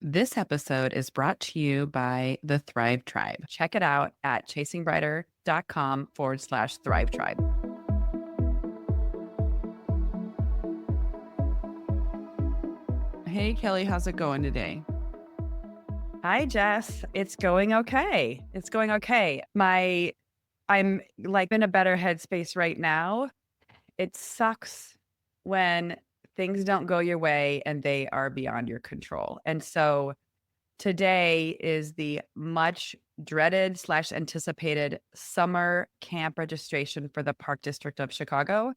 This episode is brought to you by the Thrive Tribe. Check it out at chasingbrighter.com/Thrive Tribe. Hey, Kelly, how's it going today? Hi, Jess. It's going okay. It's going okay. I'm like in a better headspace right now. It sucks when things don't go your way and they are beyond your control. And so today is the much dreaded slash anticipated summer camp registration for the Park District of Chicago.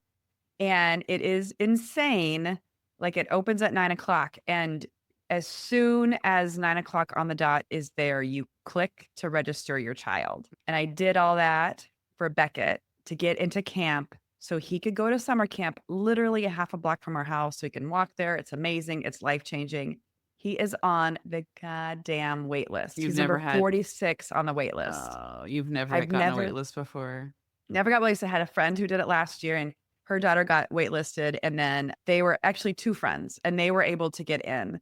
And it is insane. Like it opens at 9 o'clock. And as soon as 9 o'clock on the dot is there, you click to register your child. And I did all that for Beckett to get into camp so he could go to summer camp literally a half a block from our house. So he can walk there. It's amazing. It's life changing. He is on the goddamn wait list. You've He's never number had, 46 on the wait list. you've never I've gotten a wait never, list before. never got waitlisted. I had a friend who did it last year and her daughter got waitlisted. And then they were actually two friends and they were able to get in.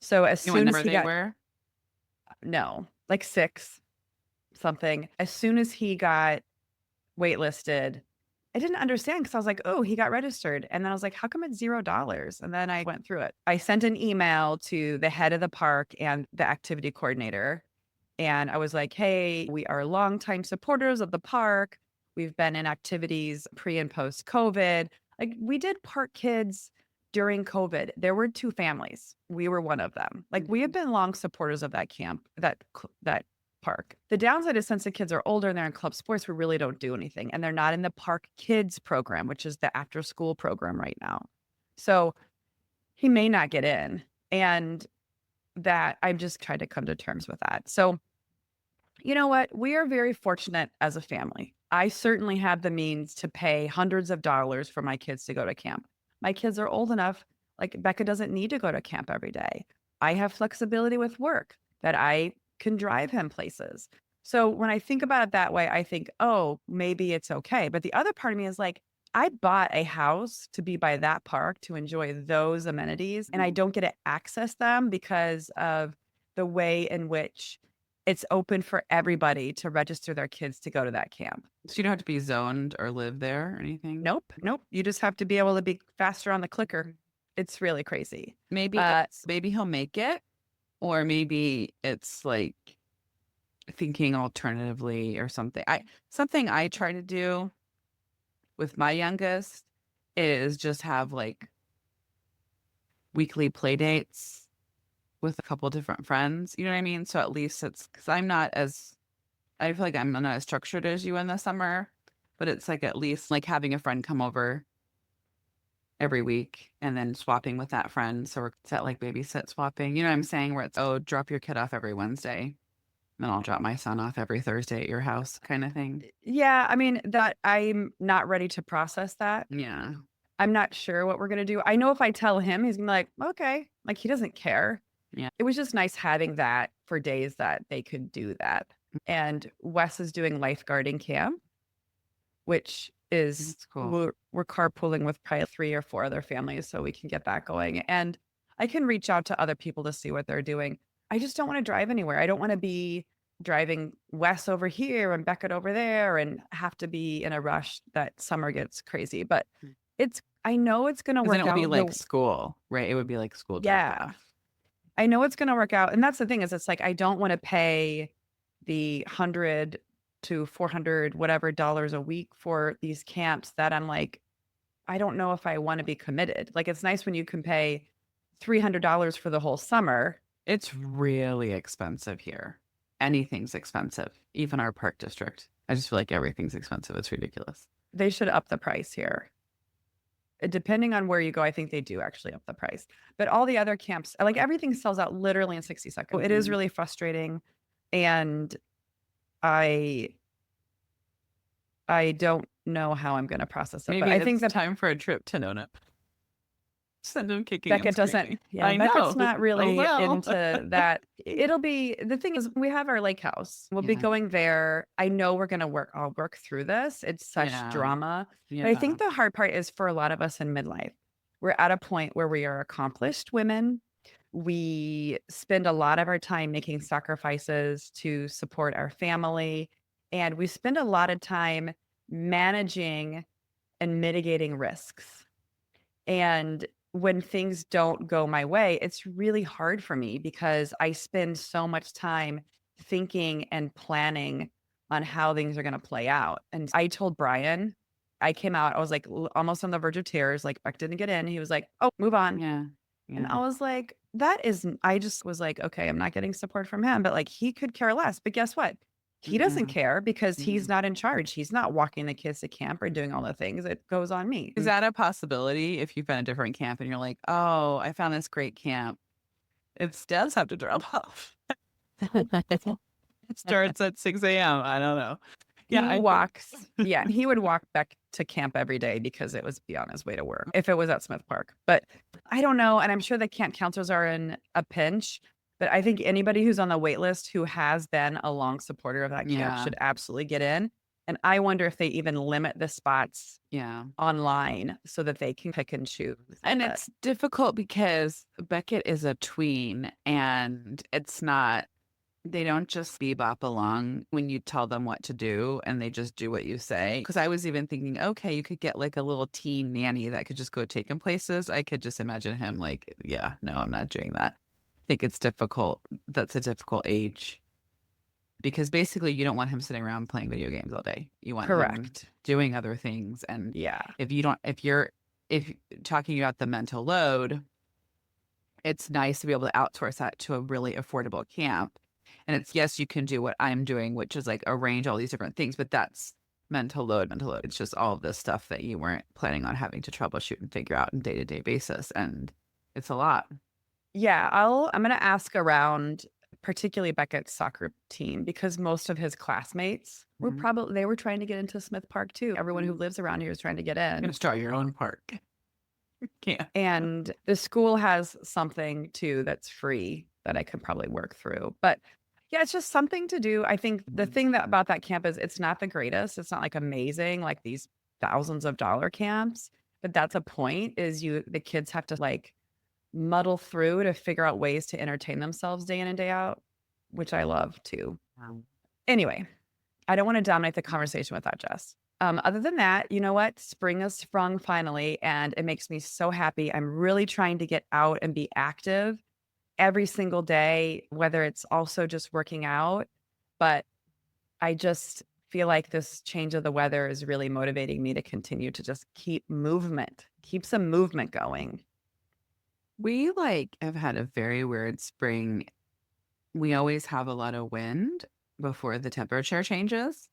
So as You know what soon as number he they got, were? no, like six something, as soon as he got waitlisted, I didn't understand because I was like, oh, he got registered. And then I was like, how come it's $0? And then I went through it. I sent an email to the head of the park and the activity coordinator. And I was like, hey, we are longtime supporters of the park. We've been in activities pre and post COVID. Like we did park kids during COVID. There were two families. We were one of them. Like we have been long supporters of that camp, that park. The downside is since the kids are older and they're in club sports, we really don't do anything. And they're not in the park kids program, which is the after school program right now. So he may not get in. And that I've just tried to come to terms with that. So you know what? We are very fortunate as a family. I certainly have the means to pay hundreds of dollars for my kids to go to camp. My kids are old enough, like Becca doesn't need to go to camp every day. I have flexibility with work that I can drive him places. So when I think about it that way, I think, oh, maybe it's okay. But the other part of me is like, I bought a house to be by that park to enjoy those amenities, and I don't get to access them because of the way in which it's open for everybody to register their kids to go to that camp. So you don't have to be zoned or live there or anything? Nope, nope. You just have to be able to be faster on the clicker. It's really crazy. Maybe maybe he'll make it, or maybe it's like thinking alternatively or something. Something I try to do with my youngest is just have like weekly play dates with a couple different friends. You know what I mean? So at least it's because I feel like I'm not as structured as you in the summer, but it's like at least like having a friend come over every week and then swapping with that friend. So it's at like babysit swapping. You know what I'm saying? Where it's, oh, drop your kid off every Wednesday. Then I'll drop my son off every Thursday at your house kind of thing. Yeah, I mean, that I'm not ready to process that. Yeah. I'm not sure what we're going to do. I know if I tell him, he's going to be like, okay, like he doesn't care. Yeah. It was just nice having that for days that they could do that. And Wes is doing lifeguarding camp, which is That's cool. we're carpooling with probably 3 or 4 other families so we can get that going. And I can reach out to other people to see what they're doing. I just don't want to drive anywhere. I don't want to be driving Wes over here and Beckett over there and have to be in a rush that summer gets crazy. But I know it's going to Because then work it would be out. like school, right? It would be like school drop Yeah, off. I know it's going to work out. And that's the thing is it's like, I don't want to pay the 100 to 400 whatever dollars a week for these camps that I'm like, I don't know if I want to be committed. Like it's nice when you can pay $300 for the whole summer. It's really expensive here. Anything's expensive, even our park district. I just feel like everything's expensive. It's ridiculous. They should up the price here. Depending on where you go, I think they do actually up the price. But all the other camps, like everything sells out literally in 60 seconds. It is really frustrating. And I don't know how I'm going to process it. Maybe But I think it's that time for a trip to Nona. Send him kicking and Beckett screaming. doesn't, yeah, I know. Beckett's not really Well. into that. It'll be, the thing is, we have our lake house. We'll be Yeah. going there. I know we're going to I'll work through this. It's such Yeah. drama. Yeah. But I think the hard part is for a lot of us in midlife, we're at a point where we are accomplished women. We spend a lot of our time making sacrifices to support our family, and we spend a lot of time managing and mitigating risks. And when things don't go my way, it's really hard for me because I spend so much time thinking and planning on how things are going to play out. And I told Brian, I came out, I was like almost on the verge of tears, like Beck didn't get in. He was like, oh, move on. Yeah. And Yeah. I was like, that isn't, I just was like, okay, I'm not getting support from him, but like he could care less. But guess what? He doesn't Yeah. care because he's Yeah. not in charge. He's not walking the kids to camp or doing all the things. It goes on me. Is that a possibility if you found a different camp and you're like, "Oh, I found this great camp." It does have to drop off. It starts at 6 a.m. I don't know. Yeah, He I think walks yeah, he would walk back to camp every day because it was be on his way to work if it was at Smith Park. But I don't know, and I'm sure the camp counselors are in a pinch, but I think anybody who's on the wait list who has been a long supporter of that camp yeah, should absolutely get in, and I wonder if they even limit the spots yeah. online so that they can pick and choose, And but it's difficult because Beckett is a tween and it's not they don't just bebop along when you tell them what to do and they just do what you say. Because I was even thinking, okay, you could get like a little teen nanny that could just go take him places. I could just imagine him like, yeah, no, I'm not doing that. I think it's difficult. That's a difficult age because basically you don't want him sitting around playing video games all day. You want him correct. doing other things. And Yeah. if talking about the mental load, it's nice to be able to outsource that to a really affordable camp. And it's yes, you can do what I'm doing, which is like arrange all these different things, but that's mental load, mental load. It's just all of this stuff that you weren't planning on having to troubleshoot and figure out on day-to-day basis. And it's a lot. Yeah, I'm gonna ask around, particularly Beckett's soccer team, because most of his classmates were Mhm. probably they were trying to get into Smith Park too. Everyone who lives around here is trying to get You're gonna in. start your own park. Yeah. And the school has something too that's free that I could probably work through. But yeah, it's just something to do. I think the Mhm. thing that about that camp is it's not the greatest. It's not like amazing like these thousands of dollar camps, but that's a point is the kids have to like muddle through to figure out ways to entertain themselves day in and day out, which I love too. Wow. Anyway, I don't want to dominate the conversation with that, Jess. Other than that, you know what? Spring has sprung finally, and it makes me so happy. I'm really trying to get out and be active every single day, whether it's also just working out. But I just feel like this change of the weather is really motivating me to continue to just keep some movement going. We like have had a very weird spring. We always have a lot of wind before the temperature changes.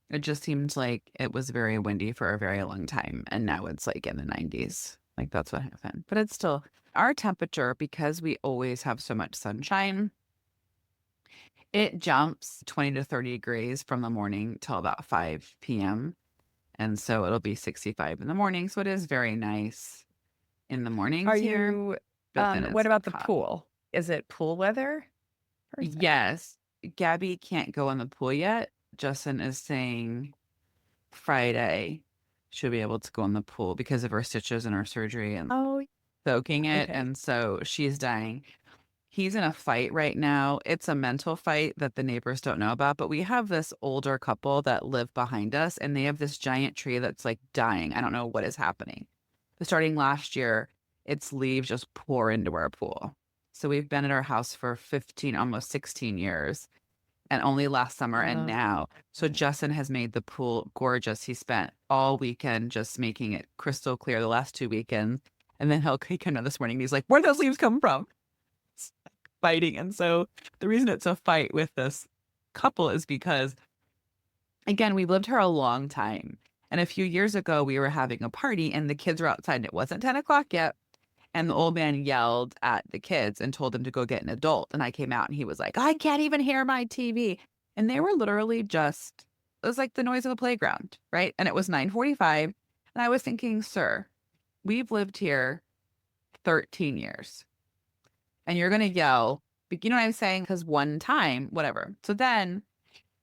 It just seems like it was very windy for a very long time, and now it's like in the 90s. Like that's what happened. But it's still our temperature because we always have so much sunshine. It jumps 20 to 30 degrees from the morning till about 5 p.m. And so it'll be 65 in the morning. So it is very nice in the Are mornings here, you but then what it's about the hot. pool? Is it pool weather? Perfect. Yes, Gabby can't go in the pool yet. Justin is saying Friday she'll be able to go in the pool because of her stitches and her surgery and Oh, soaking it. okay. And so she's dying. He's in a fight right now. It's a mental fight that the neighbors don't know about, but we have this older couple that live behind us and they have this giant tree that's like dying. I don't know what is happening. But starting last year, its leaves just pour into our pool. So we've been at our house for 15, almost 16 years and only last summer and Oh, now. So Justin has made the pool gorgeous. He spent all weekend just making it crystal clear the last 2 weekends. And then he came down this morning and he's like, where did those leaves come from? It's fighting. And so the reason it's a fight with this couple is because, again, we've lived here a long time. And a few years ago, we were having a party and the kids were outside and it wasn't 10 o'clock yet. And the old man yelled at the kids and told them to go get an adult. And I came out and he was like, I can't even hear my TV. And they were literally just, it was like the noise of a playground, right? And it was 9:45. And I was thinking, sir, we've lived here 13 years and you're going to yell, but you know what I'm saying? Because one time, whatever. So then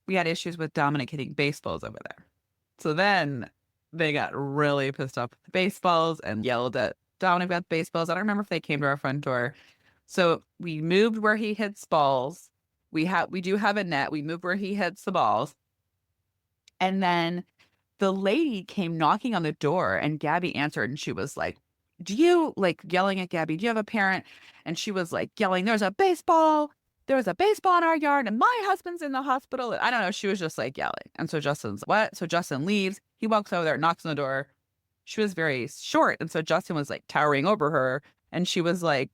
we had issues with Dominic hitting baseballs over there. So then they got really pissed off with the baseballs and yelled at Dominic about the baseballs. I don't remember if they came to our front door, So we moved where he hits balls. We do have a net. We moved where he hits the balls. And then the lady came knocking on the door and Gabby answered and she was like, do you like yelling at Gabby? Do you have a parent? And she was like yelling, there's a baseball. There was a baseball in our yard and my husband's in the hospital. I don't know. She was just like yelling. And so Justin's what? So Justin leaves. He walks over there, knocks on the door. She was very short. And so Justin was like towering over her. And she was like,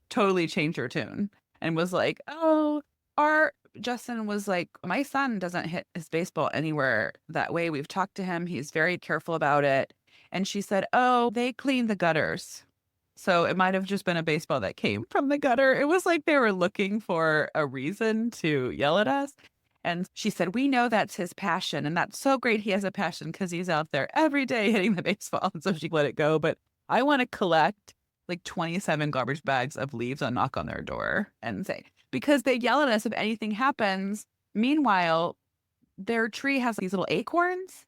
totally changed her tune and was like, oh, our Justin was like, my son doesn't hit his baseball anywhere that way. We've talked to him. He's very careful about it. And she said, oh, they clean the gutters. So it might have just been a baseball that came from the gutter. It was like they were looking for a reason to yell at us. And she said, we know that's his passion. And that's so great. He has a passion because he's out there every day hitting the baseball. And so she let it go. But I want to collect like 27 garbage bags of leaves and knock on their door and say, because they yell at us if anything happens. Meanwhile, their tree has these little acorns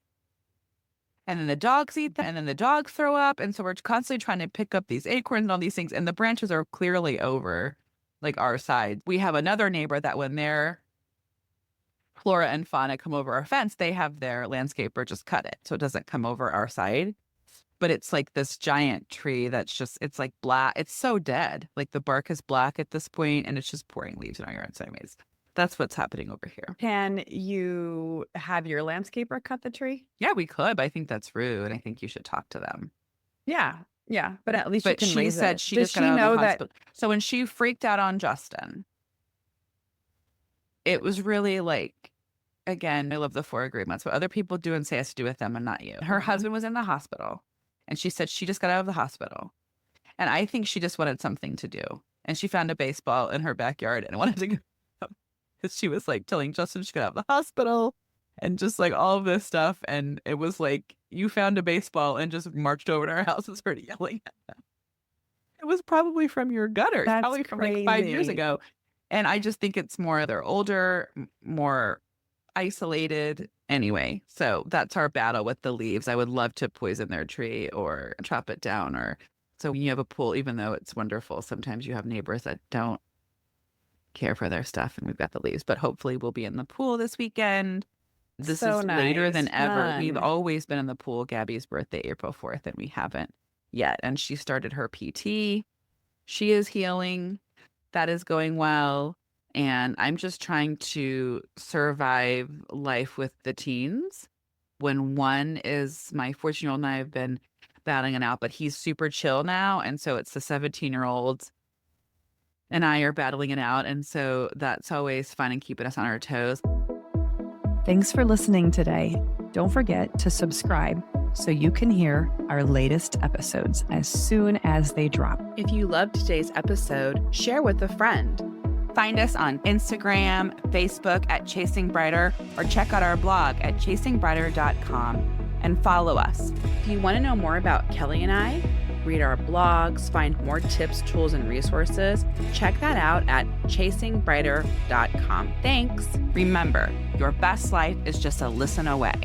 and then the dogs eat them and then the dogs throw up. And so we're constantly trying to pick up these acorns and all these things. And the branches are clearly over like our side. We have another neighbor that when their flora and fauna come over our fence, they have their landscaper just cut it so it doesn't come over our side. But it's like this giant tree that's just, it's like black. It's so dead. Like the bark is black at this point and it's just pouring leaves in our yard. So anyways, that's what's happening over here. Can you have your landscaper cut the tree? Yeah, we could, but I think that's rude. I think you should talk to them. Yeah. Yeah. But at least you But can she raise said it. she Does just she got out know of the that? hospital. So when she freaked out on Justin, it was really like, again, I love the 4 agreements. What other people do and say has to do with them and not you. Her husband was in the hospital and she said she just got out of the hospital. And I think she just wanted something to do. And she found a baseball in her backyard and wanted to go because she was like telling Justin she got out of the hospital and just like all of this stuff. And it was like, you found a baseball and just marched over to our house and started yelling at them. It was probably from your gutters, That's probably from like 5 years crazy. ago. And I just think it's more, they're older, more isolated anyway. So that's our battle with the leaves. I would love to poison their tree or chop it down. Or so when you have a pool, even though it's wonderful, sometimes you have neighbors that don't care for their stuff and we've got the leaves. But hopefully we'll be in the pool this weekend. This So is later than nice. ever. We've Fun. always been in the pool. Gabby's birthday, April 4th, and we haven't yet. And she started her PT. She is healing. That is going well. And I'm just trying to survive life with the teens. When one is my 14-year-old and I have been battling it out, but he's super chill now. And so it's the 17-year-olds and I are battling it out. And so that's always fun and keeping us on our toes. Thanks for listening today. Don't forget to subscribe so you can hear our latest episodes as soon as they drop. If you loved today's episode, share with a friend. Find us on Instagram, Facebook at Chasing Brighter, or check out our blog at chasingbrighter.com and follow us. If you want to know more about Kelly and I, read our blogs, find more tips, tools, and resources, check that out at chasingbrighter.com. Thanks. Remember, your best life is just a listen away.